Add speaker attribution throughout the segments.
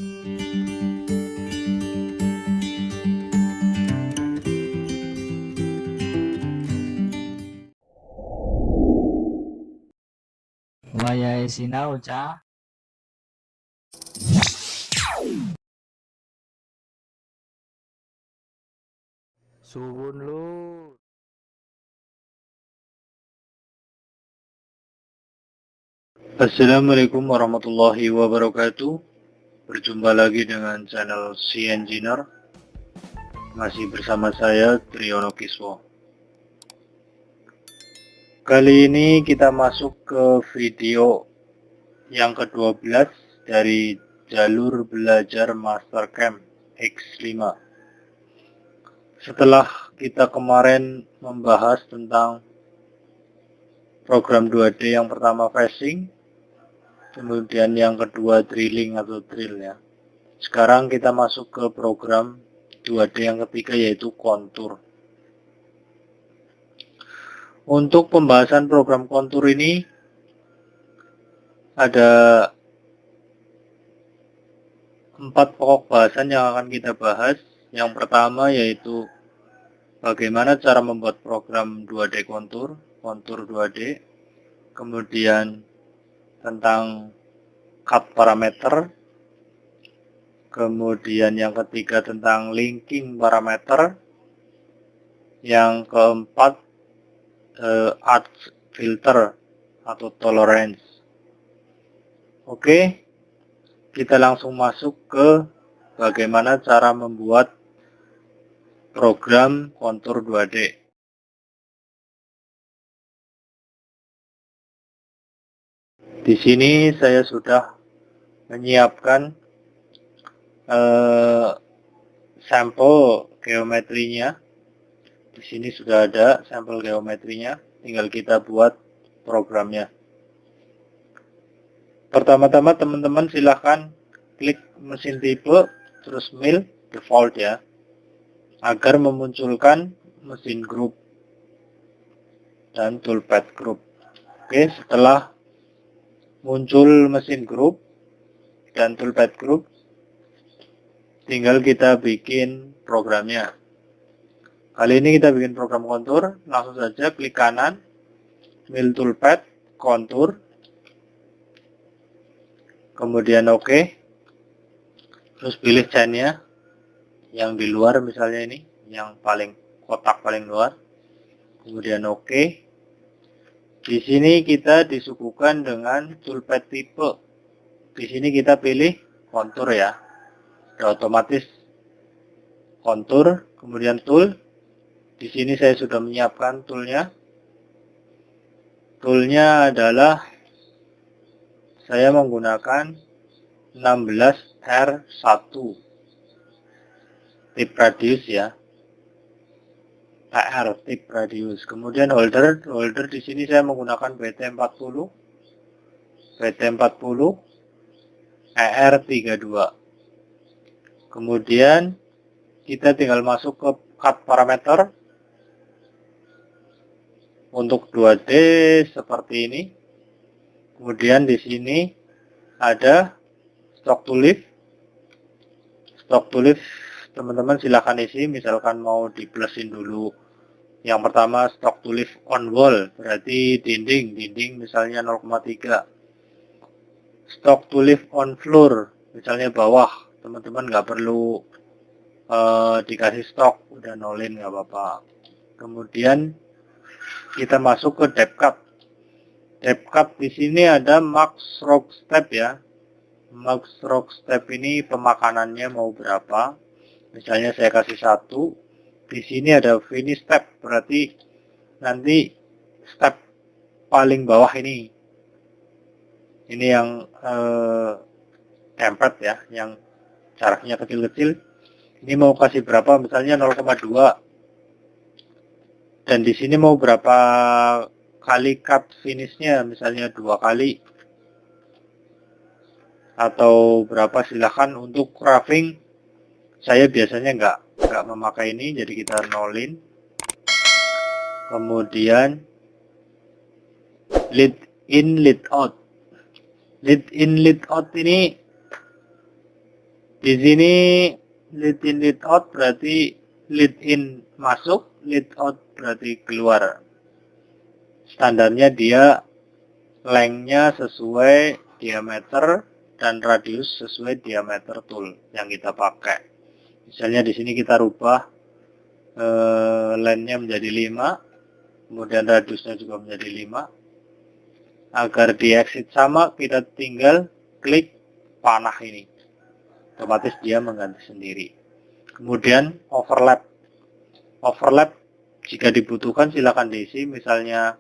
Speaker 1: Wayai sinau ca. Suwun Lur.
Speaker 2: Assalamualaikum warahmatullahi wabarakatuh. Berjumpa lagi dengan channel Si Engineer. Masih bersama saya Triyono Kiswo. Kali ini kita masuk ke video yang ke-12 dari jalur belajar Mastercam X5. Setelah kita kemarin membahas tentang program 2D yang pertama facing, kemudian yang kedua drilling atau drill ya. Sekarang kita masuk ke program 2D yang ketiga, yaitu kontur. Untuk pembahasan program kontur ini ada 4 pokok bahasan yang akan kita bahas. Yang pertama yaitu bagaimana cara membuat program 2D kontur 2D. Kemudian tentang cut parameter. Kemudian yang ketiga tentang linking parameter. Yang keempat arc filter atau tolerance. Oke, kita langsung masuk ke bagaimana cara membuat program kontur 2D. Di sini saya sudah menyiapkan sampel geometrinya. Di sini sudah ada sampel geometrinya, tinggal kita buat programnya. Pertama-tama teman-teman silahkan klik mesin tipe, terus mil default ya, agar memunculkan mesin group dan toolpad group. Oke, setelah muncul mesin group dan toolpad group, tinggal kita bikin programnya. Kali ini kita bikin program kontur, langsung saja klik kanan, mil toolpad, kontur, kemudian OK, terus pilih chainnya yang di luar, misalnya ini, yang paling kotak paling luar, kemudian OK. Di sini kita disuguhkan dengan toolpad tipe. Di sini kita pilih kontur ya, sudah otomatis kontur, kemudian tool. Di sini saya sudah menyiapkan toolnya. Toolnya adalah saya menggunakan 16R1 tip radius ya, TR tip radius. Kemudian holder di sini saya menggunakan BT40 ER32. Kemudian kita tinggal masuk ke cut parameter. Untuk 2D seperti ini. Kemudian di sini ada stock to lift. Stock to lift teman-teman silahkan isi, misalkan mau di plusin dulu. Yang pertama stock to lift on wall, berarti dinding misalnya 0,3. Stock to lift on floor, misalnya bawah, teman-teman nggak perlu dikasih stok, udah nolin nggak apa-apa. Kemudian kita masuk ke depth cut. Depth cut di sini ada max rock step ya. Max rock step ini pemakanannya mau berapa? Misalnya saya kasih 1. Di sini ada finish step, berarti nanti step paling bawah ini. Ini yang template ya, yang jaraknya kecil-kecil. Ini mau kasih berapa? Misalnya 0,2. Dan di sini mau berapa kali cut finishnya, misalnya 2 kali atau berapa, silahkan. Untuk roughing saya biasanya nggak memakai ini, jadi kita nolin. Kemudian lead in lead out. Lead in lead out ini Di sini lead in lead out berarti lead in masuk, lead out berarti keluar. Standarnya dia lengthnya sesuai diameter dan radius sesuai diameter tool yang kita pakai. Misalnya di sini kita rubah lengthnya menjadi 5, kemudian radiusnya juga menjadi 5. Agar di exit sama, kita tinggal klik panah ini. Otomatis dia mengganti sendiri. Kemudian overlap. Overlap jika dibutuhkan silakan diisi, misalnya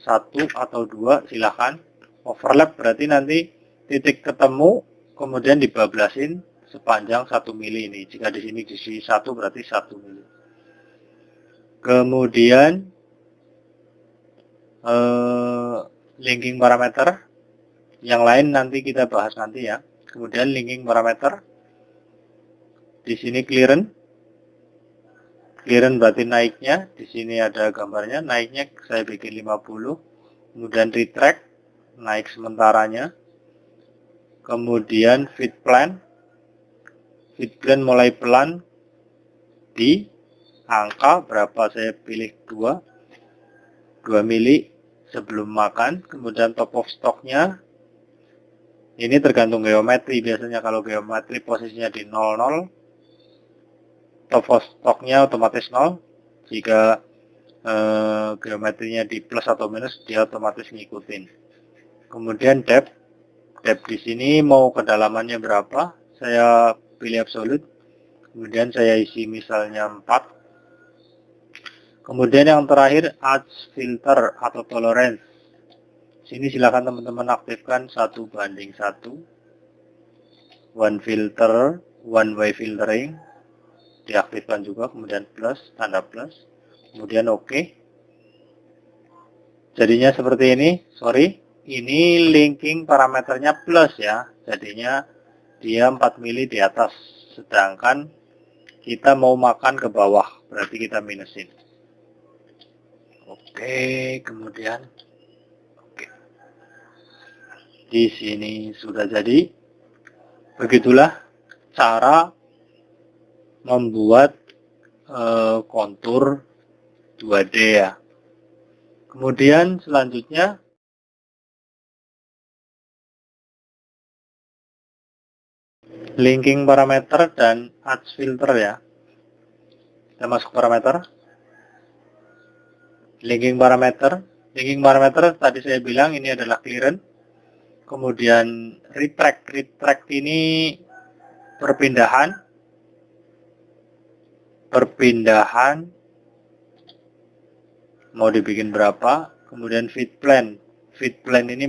Speaker 2: 1 atau 2 silakan. Overlap berarti nanti titik ketemu kemudian dibablasin sepanjang 1 mili ini. Jika di sini diisi 1 berarti 1 mili. Kemudian linking parameter yang lain nanti kita bahas nanti ya. Kemudian linking parameter di sini clearance berarti naiknya, di sini ada gambarnya, naiknya saya bikin 50. Kemudian retract naik sementaranya. Kemudian feed plan mulai pelan di angka berapa, saya pilih 2 mili sebelum makan. Kemudian top of stocknya ini tergantung geometri, biasanya kalau geometri posisinya di 00, top of stocknya otomatis 0. Jika geometrinya di plus atau minus, dia otomatis ngikutin. Kemudian depth di sini mau kedalamannya berapa, saya pilih absolute. Kemudian saya isi misalnya 4. Kemudian yang terakhir edge filter atau tolerance. Sini silakan teman-teman aktifkan 1:1. One filter, one way filtering diaktifkan juga, kemudian plus, tanda plus, kemudian oke. Jadinya seperti ini. Sorry, ini linking parameternya plus ya, jadinya dia 4 mili di atas, sedangkan kita mau makan ke bawah, berarti kita minusin. Oke, kemudian di sini sudah jadi. Begitulah cara membuat kontur 2D ya. Kemudian selanjutnya linking parameter dan edge filter ya. Kita masuk parameter. Linking parameter tadi saya bilang ini adalah clearance. Kemudian retract ini perpindahan mau dibikin berapa. Kemudian feed plan ini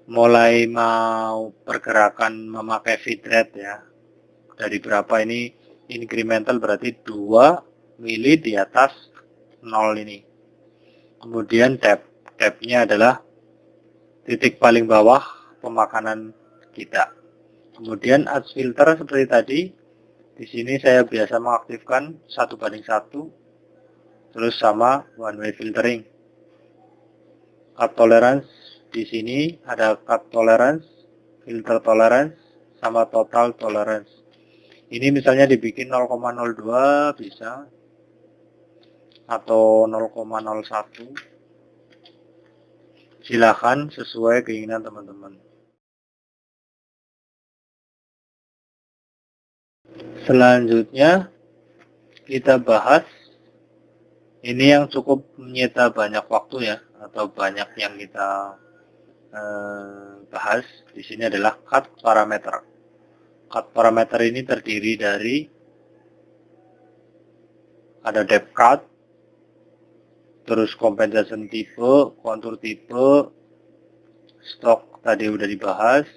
Speaker 2: mulai mau pergerakan memakai feed rate ya, dari berapa ini incremental berarti 2 mili di atas 0 ini. Kemudian depth-nya adalah titik paling bawah pemakanan kita. Kemudian edge filter seperti tadi, di sini saya biasa mengaktifkan 1:1, terus sama one way filtering. Cut tolerance di sini ada cut tolerance, filter tolerance, sama total tolerance. Ini misalnya dibikin 0,02 bisa, atau 0,01. Silakan sesuai keinginan teman-teman. Selanjutnya kita bahas ini yang cukup menyita banyak waktu ya, atau banyak yang kita bahas di sini adalah cut parameter. Cut parameter ini terdiri dari ada depth cut, terus compensation type, kontur type, stock tadi udah dibahas,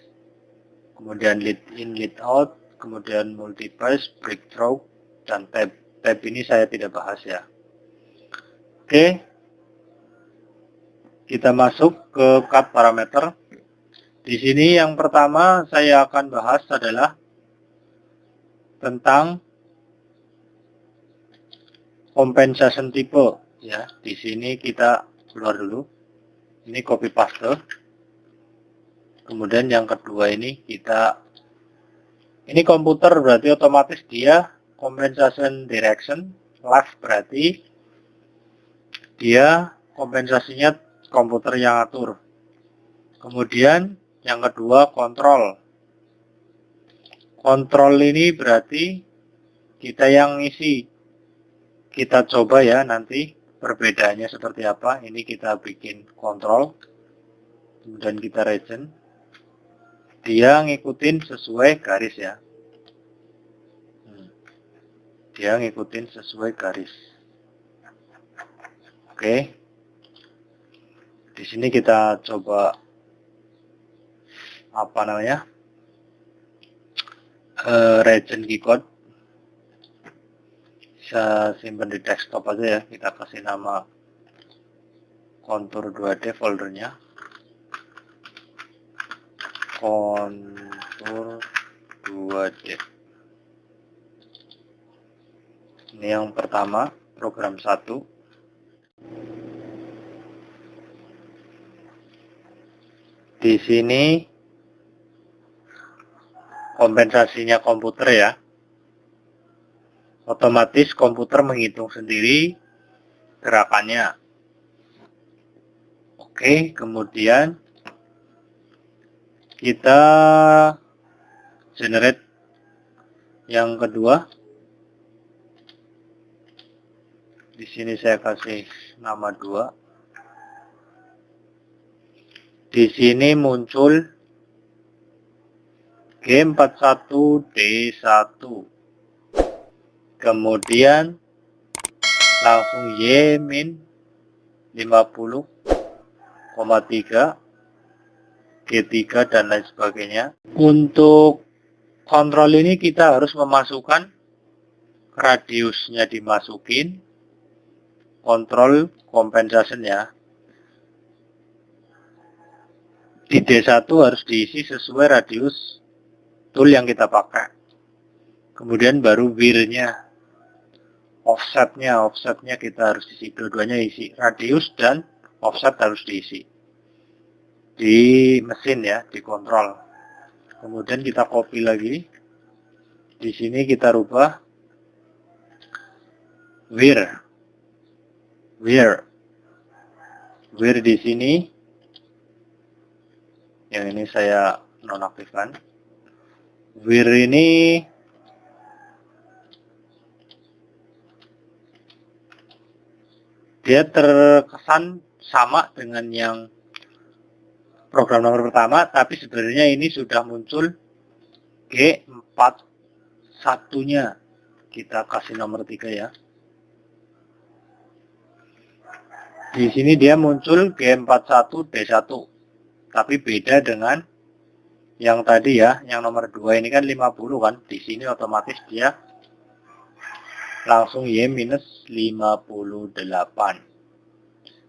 Speaker 2: kemudian lead in, lead out, kemudian multi-pass, breakthrough, dan tab. Tab ini saya tidak bahas ya. Oke, kita masuk ke cut parameter. Di sini yang pertama saya akan bahas adalah tentang compensation type ya. Di sini kita keluar dulu. Ini copy paste. Kemudian yang kedua ini kita Ini komputer berarti otomatis dia compensation direction left, berarti dia kompensasinya komputer yang atur. Kemudian yang kedua kontrol. Kontrol ini berarti kita yang ngisi. Kita coba ya nanti perbedaannya seperti apa. Ini kita bikin kontrol. Kemudian kita region. Dia ngikutin sesuai garis ya. Dia ngikutin sesuai garis. Oke. Di sini kita coba apa namanya? Region keycode. Bisa simpan di desktop aja ya. Kita kasih nama kontur 2D foldernya. Kontur 2D. Ini yang pertama, program 1. Di sini kompensasinya komputer ya. Otomatis komputer menghitung sendiri gerakannya. Oke, kemudian kita generate yang kedua. Di sini saya kasih nama 2. Di sini muncul G41D1. Kemudian langsung Y min 50,3, G3 dan lain sebagainya. Untuk kontrol ini kita harus memasukkan radiusnya, dimasukin kontrol compensation ya. Di D1 harus diisi sesuai radius tool yang kita pakai. Kemudian baru wir-nya, offsetnya kita harus isi, dua-duanya isi, radius dan offset harus diisi di mesin ya, di kontrol. Kemudian kita copy lagi. Di sini kita rubah wir di sini. Yang ini saya nonaktifkan. Wir ini dia terkesan sama dengan yang program nomor pertama, tapi sebenarnya ini sudah muncul G41-nya. Kita kasih nomor 3 ya. Di sini dia muncul G41D1, tapi beda dengan yang tadi ya, yang nomor 2 ini kan 50 kan. Di sini otomatis dia langsung Y-58.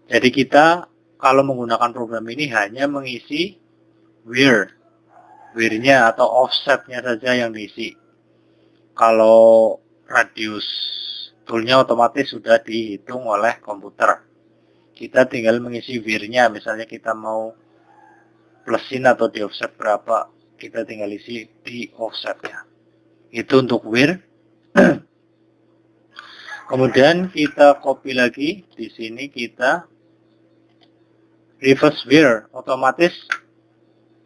Speaker 2: Jadi kita kalau menggunakan program ini hanya mengisi wir-nya atau offsetnya saja yang diisi. Kalau radius toolnya otomatis sudah dihitung oleh komputer. Kita tinggal mengisi wir-nya, misalnya kita mau plusin atau di offset berapa, kita tinggal isi di offsetnya. Itu untuk wir. Kemudian kita copy lagi, di sini kita reverse wir, otomatis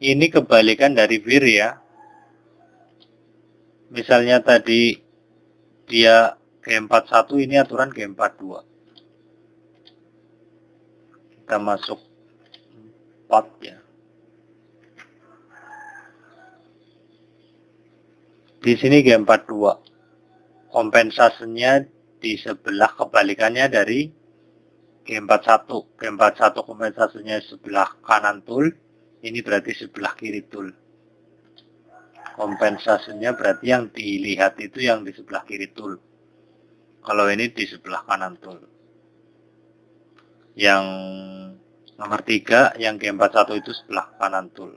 Speaker 2: ini kebalikan dari wir ya. Misalnya tadi dia G41, ini aturan G42. Kita masuk 4 ya. Di sini G42. Kompensasinya di sebelah kebalikannya dari G41. G41 kompensasinya sebelah kanan tool, ini berarti sebelah kiri tool. Kompensasinya berarti yang dilihat itu yang di sebelah kiri tool. Kalau ini di sebelah kanan tool. Yang nomor 3, yang G41 itu sebelah kanan tool.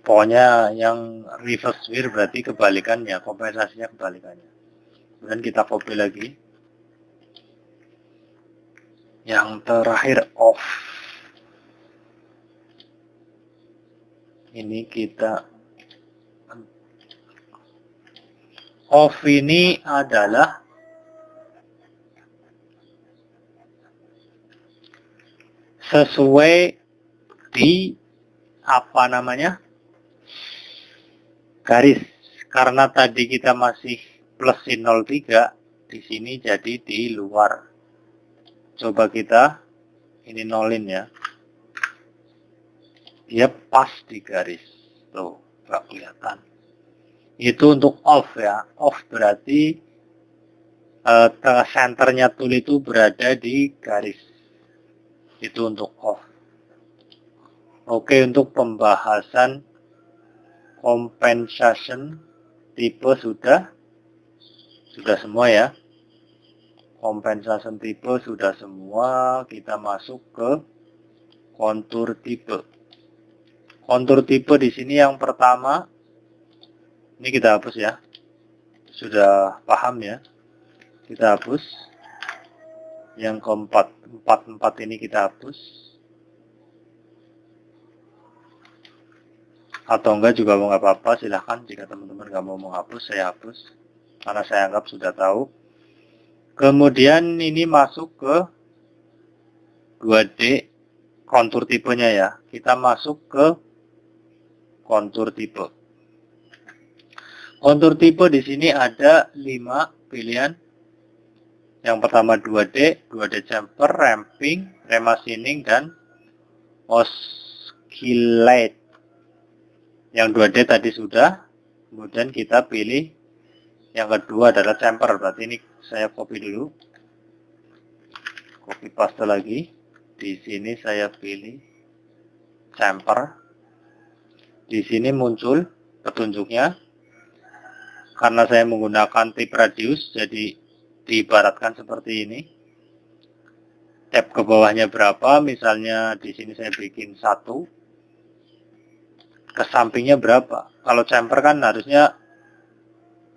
Speaker 2: Pokoknya yang reverse wir berarti kebalikannya, kompensasinya kebalikannya. Kemudian kita copy lagi. Yang terakhir off. Ini kita off, ini adalah sesuai di apa namanya, garis. Karena tadi kita masih plusin 03, di sini jadi di luar. Coba kita ini nolin ya. Dia pas di garis. Tuh, nggak kelihatan. Itu untuk off ya. Off berarti senternya tool itu berada di garis. Itu untuk off. Oke, untuk pembahasan compensation tipe sudah semua ya. Compensation tipe sudah semua. Kita masuk ke kontur tipe. Kontur tipe di sini yang pertama, ini kita hapus ya. Sudah paham ya. Kita hapus. Yang keempat, 44 ini kita hapus. Atau enggak juga nggak apa-apa, silahkan. Jika teman-teman nggak mau menghapus, saya hapus. Karena saya anggap sudah tahu. Kemudian ini masuk ke 2D kontur tipenya ya. Kita masuk ke kontur tipe. Kontur tipe di sini ada 5 pilihan. Yang pertama 2D chamfer, ramping, remachining, dan oscillate. Yang 2D tadi sudah. Kemudian kita pilih yang kedua adalah chamfer. Berarti ini saya copy dulu. Copy paste lagi. Di sini saya pilih chamfer. Di sini muncul petunjuknya. Karena saya menggunakan tip radius, jadi diibaratkan seperti ini. Tab ke bawahnya berapa? Misalnya di sini saya bikin 1. Ke sampingnya berapa? Kalau chamfer kan harusnya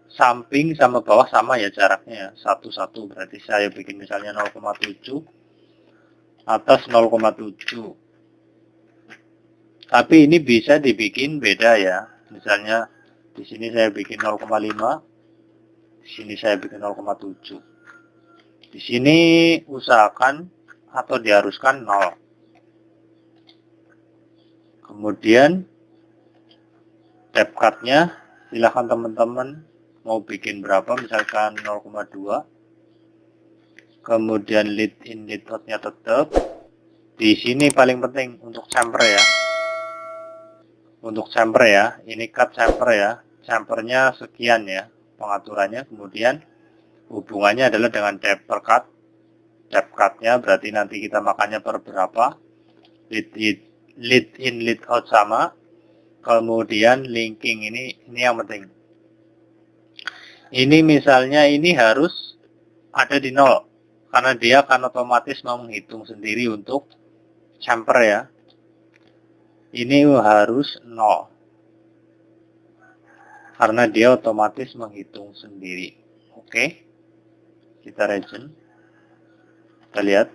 Speaker 2: samping sama bawah sama ya jaraknya, 1, berarti saya bikin misalnya 0,7, atas 0,7. Tapi ini bisa dibikin beda ya. Misalnya di sini saya bikin 0,5, di sini saya bikin 0,7. Di sini usahakan atau diharuskan 0. Kemudian tab cut-nya silahkan teman-teman mau bikin berapa, misalkan 0,2. Kemudian lead in lead out-nya tetap. Di sini paling penting untuk chamfer ya. Untuk chamfer ya, ini cut chamfer ya. Chamfernya sekian ya pengaturannya. Kemudian hubungannya adalah dengan depth per cut. Depth cut-nya berarti nanti kita makannya per berapa. Lead in lead out sama. Kemudian linking ini yang penting. Ini misalnya ini harus ada di 0 karena dia akan otomatis mau menghitung sendiri untuk chamfer ya. Ini harus 0 karena dia otomatis menghitung sendiri. Oke. Kita region. Kita lihat.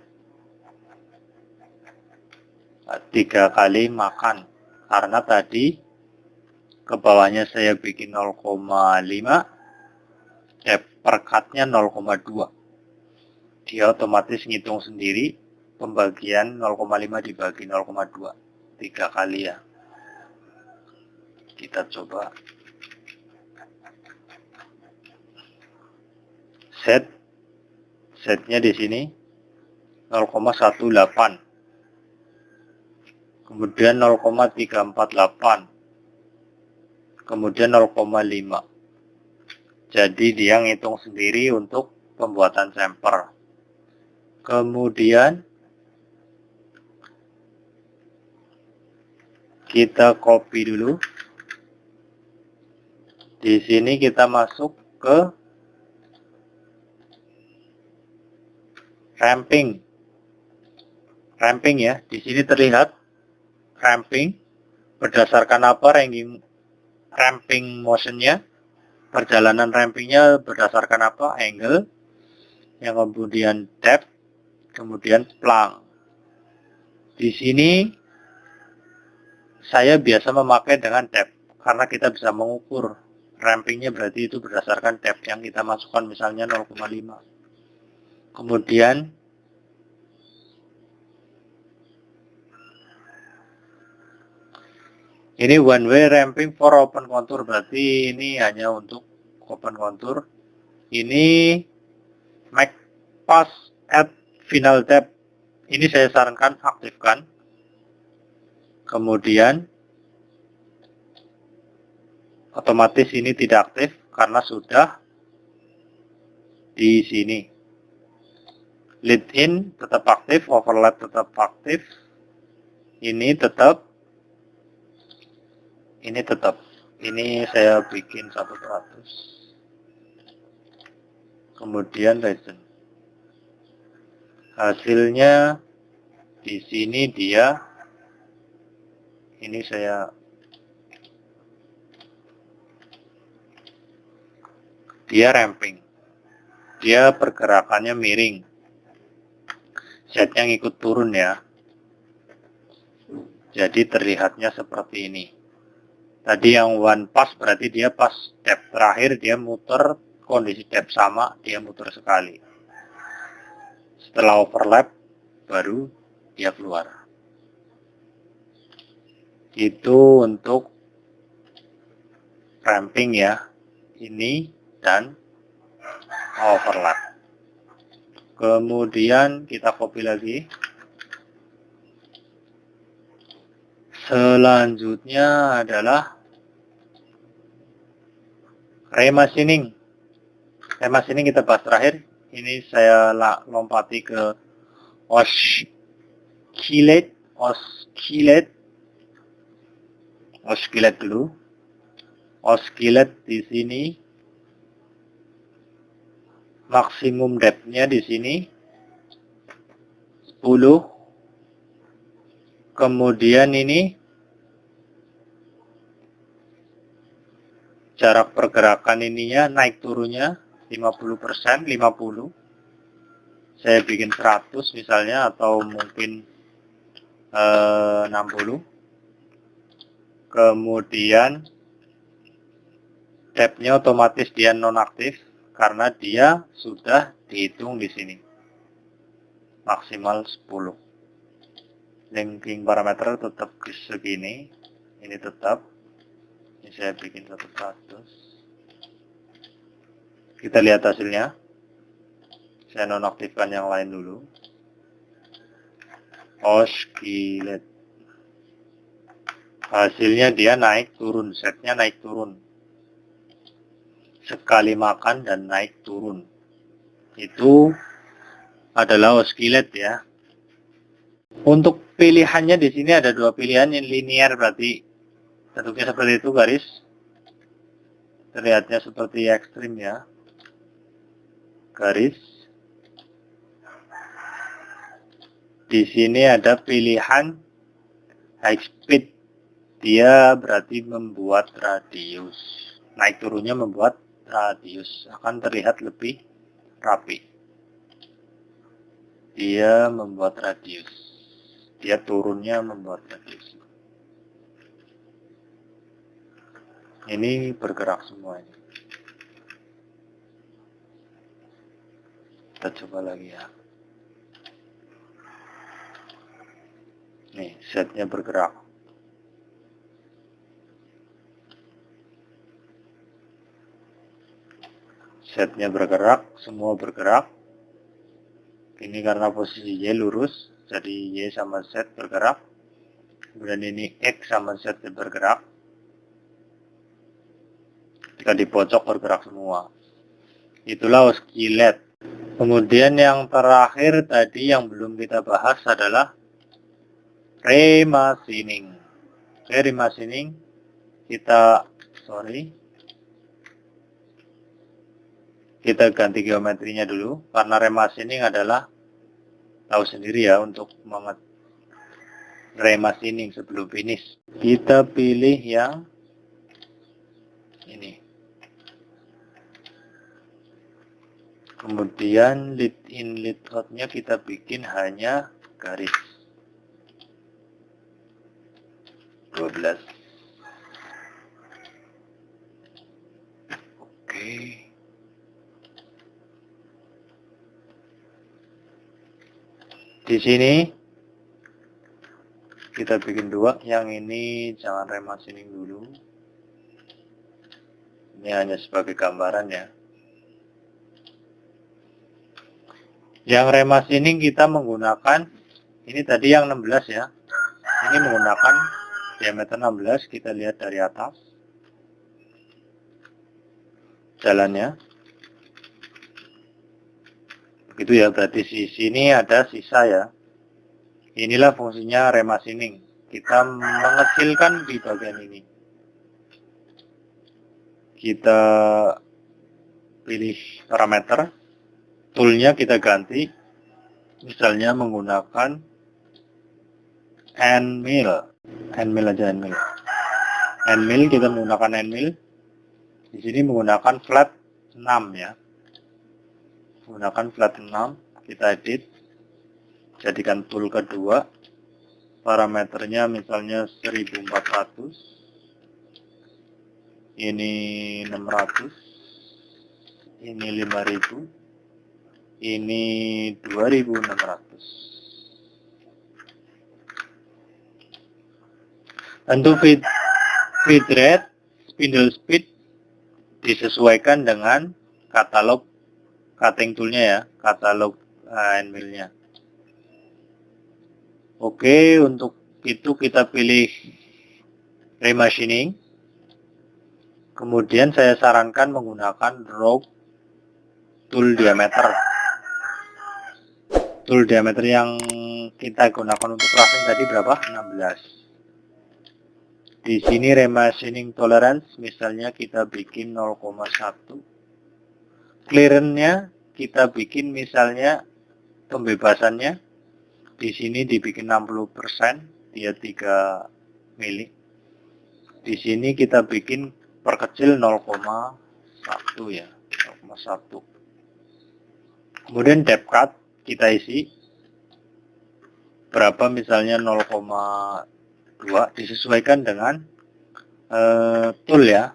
Speaker 2: 3 kali makan. Karena tadi ke bawahnya saya bikin 0,5, per cut-nya 0,2. Dia otomatis ngitung sendiri pembagian 0,5 dibagi 0,2. 3 kali ya. Kita coba setnya di sini 0,18. Kemudian 0,348, kemudian 0,5. Jadi dia ngitung sendiri untuk pembuatan chamfer. Kemudian kita copy dulu. Di sini kita masuk ke ramping. Ramping ya, di sini terlihat ramping berdasarkan apa ramping motionnya, perjalanan rampingnya berdasarkan apa, angle, yang kemudian depth, kemudian plank. Di sini saya biasa memakai dengan tab karena kita bisa mengukur rampingnya, berarti itu berdasarkan tab yang kita masukkan, misalnya 0,5. Kemudian ini one way ramping for open contour, berarti ini hanya untuk open contour. Ini make pass at final tab, ini saya sarankan aktifkan. Kemudian otomatis ini tidak aktif karena sudah di sini. Lead in tetap aktif, overlap tetap aktif, ini tetap, ini tetap. Ini saya bikin 100. Kemudian region. Hasilnya di sini dia, ini dia ramping. Dia pergerakannya miring. Setnya ngikut turun ya. Jadi terlihatnya seperti ini. Tadi yang one pass berarti dia pas tab terakhir dia muter, kondisi tab sama, dia muter sekali. Setelah overlap baru dia keluar. Itu untuk ramping ya. Ini dan overlap. Kemudian kita copy lagi. Selanjutnya adalah remachining. Remachining kita bahas terakhir. Ini saya lompati ke oscillate dulu. Oscillate di sini. Maksimum depth-nya di sini 10. Kemudian ini jarak pergerakan ininya naik turunnya 50%, 50. Saya bikin 100 misalnya, atau mungkin 60. Kemudian depth-nya otomatis dia nonaktif karena dia sudah dihitung di sini. Maksimal 10. Linking parameter tetap segini. Ini tetap. Ini saya bikin 100. Kita lihat hasilnya. Saya nonaktifkan yang lain dulu. Oscillate. Hasilnya dia naik turun, setnya naik turun. Sekali makan dan naik turun. Itu adalah oscillate ya. Untuk pilihannya di sini ada dua pilihan, yang linear berarti bentuknya seperti itu, garis. Terlihatnya seperti ekstrim ya. Garis. Di sini ada pilihan high speed. Dia berarti membuat radius. Naik turunnya membuat radius. Akan terlihat lebih rapi. Dia membuat radius. Dia turunnya membuat radius. Ini bergerak semua ini. Kita coba lagi ya. Nih, setnya bergerak. Setnya bergerak, semua bergerak. Ini karena posisi Y lurus, jadi Y sama Z bergerak. Kemudian ini X sama Z bergerak. Ketika di pojok bergerak semua. Itulah oscillate. Kemudian yang terakhir tadi yang belum kita bahas adalah remachining. Remachining kita ganti geometrinya dulu, karena remachining adalah tahu sendiri ya untuk remachining sebelum finish. Kita pilih yang ini. Kemudian lead in lead out-nya kita bikin hanya garis. 12. Oke. Di sini kita bikin 2, yang ini jangan remachining dulu. Ini hanya sebagai gambaran ya. Yang remachining kita menggunakan, ini tadi yang 16 ya. Ini menggunakan diameter 16, kita lihat dari atas jalannya. Begitu ya, berarti di sini ada sisa ya. Inilah fungsinya remachining. Kita mengecilkan di bagian ini. Kita pilih parameter, toolnya kita ganti, misalnya menggunakan end mill aja. End mill, kita menggunakan end mill. Di sini menggunakan flat 6 ya. Menggunakan flat 6, kita edit, jadikan tool kedua, parameternya misalnya 1400, ini 600, ini 5000, ini 2600. Untuk feed rate, spindle speed disesuaikan dengan katalog cutting toolnya ya, katalog end mill-nya. Oke, untuk itu kita pilih remachining. Kemudian saya sarankan menggunakan draw tool diameter. Tool diameter yang kita gunakan untuk roughing tadi berapa? 16. Di sini remachining tolerance misalnya kita bikin 0,1. Clearance-nya kita bikin misalnya pembebasannya di sini dibikin 60%, dia 3 mili. Di sini kita bikin perkecil 0,1 ya, 0,1. Kemudian depth cut kita isi berapa, misalnya 0,2, disesuaikan dengan tool ya.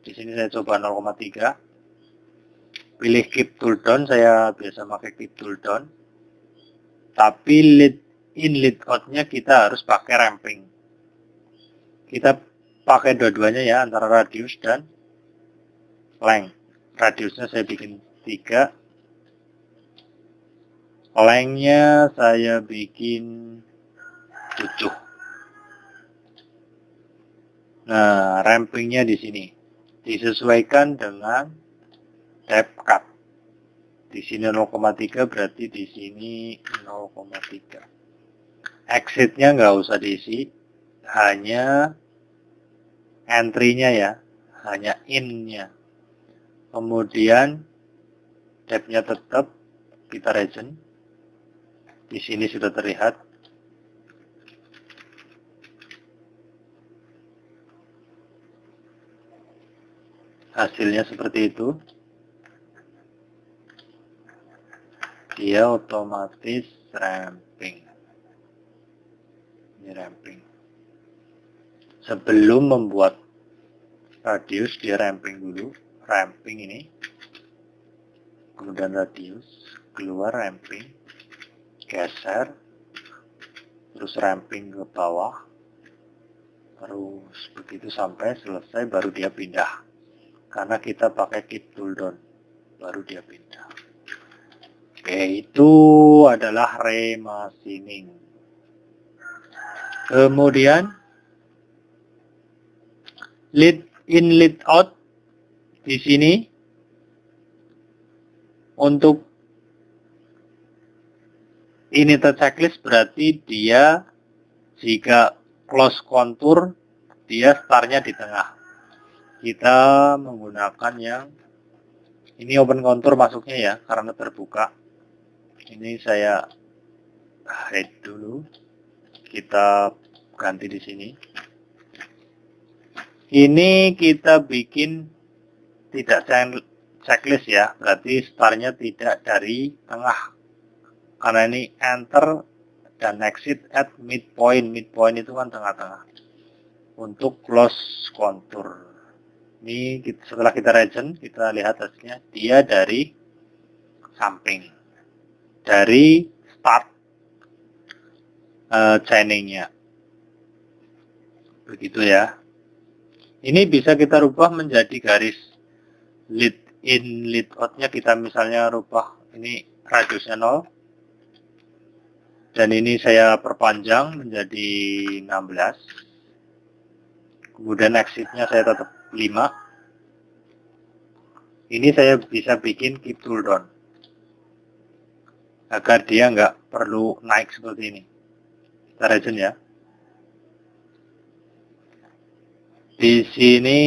Speaker 2: Di sini saya coba 0,3. Pilih keep tool down, saya biasa pakai keep tool down. Tapi lead in lead out-nya kita harus pakai ramping. Kita pakai dua-duanya ya, antara radius dan length. Radiusnya saya bikin 3. Length-nya saya bikin 7. Nah, rampingnya di sini disesuaikan dengan depth cut. Di sini 0,3, berarti di sini 0,3. Exit-nya nggak usah diisi, hanya entry-nya ya, hanya in-nya. Kemudian depth-nya tetap kita region. Di sini sudah terlihat. Hasilnya seperti itu. Dia otomatis ramping. Ini ramping. Sebelum membuat radius, dia ramping dulu. Ramping ini. Kemudian radius. Keluar ramping. Geser. Terus ramping ke bawah. Terus begitu sampai selesai, baru dia pindah. Karena kita pakai keep tool down. Baru dia pindah. Oke, itu adalah remachining. Kemudian lead in lead out di sini untuk ini checklist, berarti dia jika close contour dia startnya di tengah. Kita menggunakan yang ini open contour masuknya ya, karena terbuka. Ini saya hide dulu. Kita ganti di sini. Ini kita bikin tidak checklist ya, berarti startnya tidak dari tengah. Karena ini enter dan exit at midpoint. Midpoint itu kan tengah-tengah. untuk close contour. Ini setelah kita legend, kita lihat hasilnya. Dia dari samping, dari start chainingnya. Begitu ya. Ini bisa kita rubah menjadi garis lead in, lead out-nya kita misalnya rubah. Ini radiusnya 0. Dan ini saya perpanjang menjadi 16. Kemudian exit-nya saya tetap 5. Ini saya bisa bikin keep tool down agar dia nggak perlu naik seperti ini. Kita legend ya. Di sini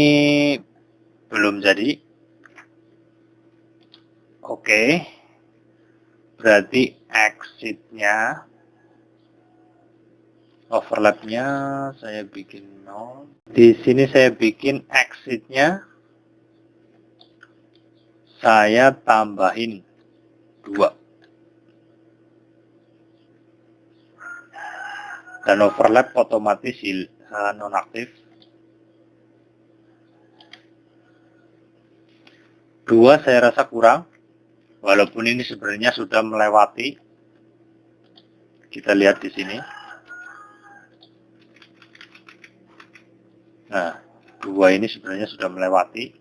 Speaker 2: belum jadi. Oke. Berarti exit-nya, overlap-nya saya bikin 0. Di sini saya bikin exit-nya saya tambahin 2. Dan overlap otomatis nonaktif. 2 saya rasa kurang. Walaupun ini sebenarnya sudah melewati. Kita lihat di sini. Nah, 2 ini sebenarnya sudah melewati.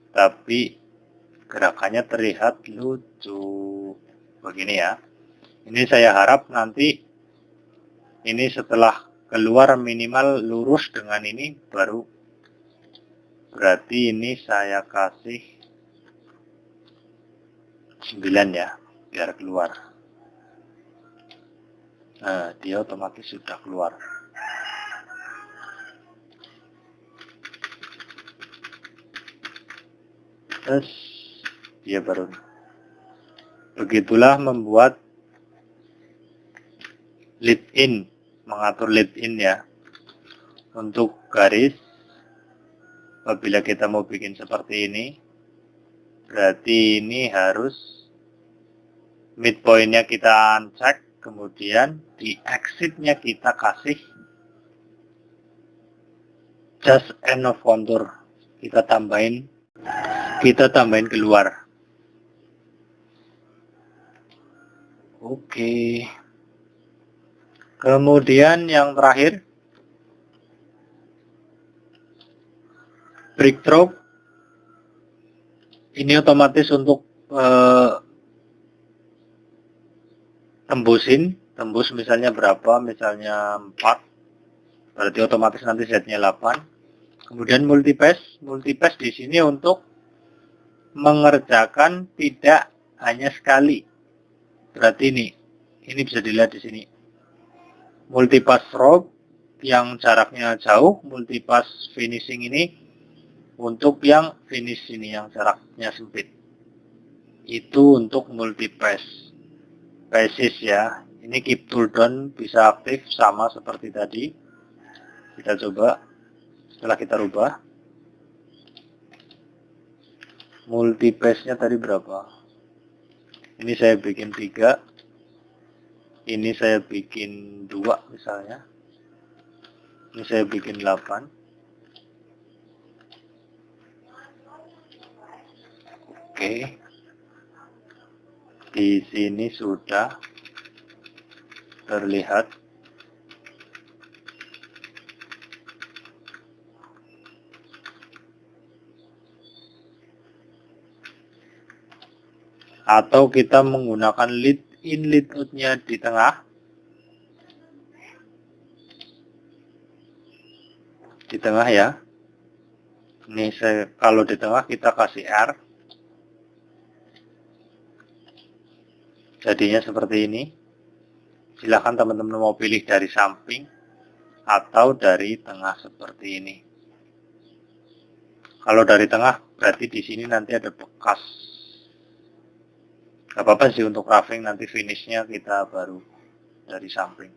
Speaker 2: Tapi gerakannya terlihat lucu. Begini ya. Ini saya harap nanti ini setelah keluar minimal lurus dengan ini baru. Berarti ini saya kasih 9 ya, biar keluar. Nah, dia otomatis sudah keluar. Terus dia baru. Begitulah membuat lead in, mengatur lead in ya. Untuk garis, apabila kita mau bikin seperti ini, berarti ini harus midpointnya kita uncheck, kemudian di exitnya kita kasih just enough contour, kita tambahin keluar. Oke. Kemudian yang terakhir, breakthrough. Ini otomatis untuk tembus misalnya berapa, misalnya 4, berarti otomatis nanti Z-nya 8. Kemudian multipass di sini untuk mengerjakan tidak hanya sekali. Berarti ini bisa dilihat di sini. Multipass rope yang jaraknya jauh, multipass finishing ini untuk yang finish ini yang jaraknya sempit. Itu untuk multipass. Passes ya. Ini keep tool down bisa aktif sama seperti tadi. Kita coba setelah kita rubah. Multipass-nya tadi berapa? Ini saya bikin 3. Ini saya bikin 2 misalnya. Ini saya bikin 8. Oke. Di sini sudah terlihat. Atau kita menggunakan lead in, lead out-nya di tengah. Di tengah ya. Ini kalau di tengah kita kasih R. Jadinya seperti ini. Silahkan teman-teman mau pilih dari samping atau dari tengah seperti ini. Kalau dari tengah berarti di sini nanti ada bekas. Gak apa-apa sih untuk roughing, nanti finishnya kita baru dari samping.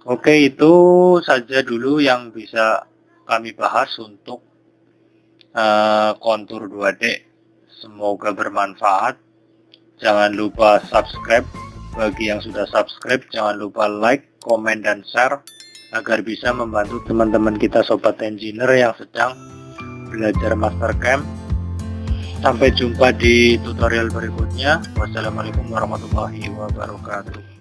Speaker 2: Oke, itu saja dulu yang bisa kami bahas untuk kontur 2D. Semoga bermanfaat. Jangan lupa subscribe. Bagi yang sudah subscribe, jangan lupa like, komen, dan share agar bisa membantu teman-teman kita sobat engineer yang sedang belajar Mastercam. Sampai jumpa di tutorial berikutnya. Wassalamualaikum warahmatullahi wabarakatuh.